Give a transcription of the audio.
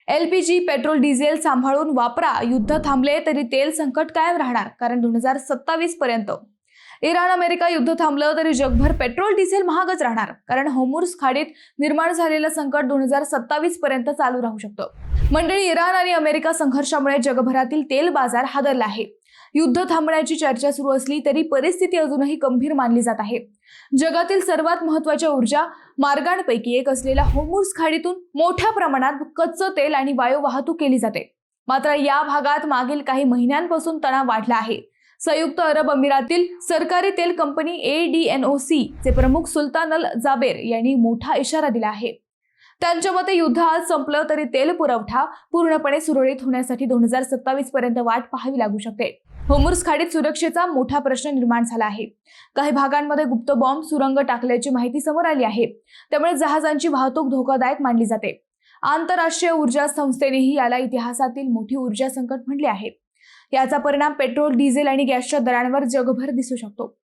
LPG petrol diesel सांभाळून वापरा, युद्ध थांबले तरी तेल संकट कायम राहणार, कारण 2027 पर्यंत इराण अमेरिका युद्ध थांबलं तरी जगभर पेट्रोल डिझेल महागच राहणार, कारण होर्मुझ खाडीत निर्माण झालेलं संकट 2027 पर्यंत चालू राहू शकतं. मंडळी, इराण आणि अमेरिका संघर्षामुळे जगभरातील तेल बाजार हादरला आहे. युद्ध थांबण्याची चर्चा सुरू असली तरी परिस्थिती अजूनही गंभीर मानली जात आहे. जगातील सर्वात महत्त्वाच्या ऊर्जा मार्गांपैकी एक असलेल्या होर्मुझ खाडीतून मोठ्या प्रमाणात कच्चं तेल आणि वायू वाहतूक केली जाते. मात्र या भागात मागील काही महिन्यांपासून तणाव वाढला आहे. संयुक्त अरब अमिरातील सरकारी तेल कंपनी ADNOC चे प्रमुख सुलतान अल जाबेर यांनी मोठा इशारा दिला आहे. त्यांच्या मते युद्ध आज संपलं तरी तेल पुरवठा पूर्णपणे सुरळीत होण्यासाठी 2027 पर्यंत वाट पाहावी लागू शकते. होर्मुझ खाडीत सुरक्षेचा मोठा प्रश्न निर्माण झाला आहे. काही भागांमध्ये गुप्त बॉम्ब सुरंग टाकल्याची माहिती समोर आली आहे. त्यामुळे जहाजांची वाहतूक धोकादायक मानली जाते. आंतरराष्ट्रीय ऊर्जा संस्थेनेही याला इतिहासातील मोठी ऊर्जा संकट म्हटले आहे. याचा परिणाम पेट्रोल, डिझेल आणि गॅसच्या दरांवर जगभर दिसू शकतो.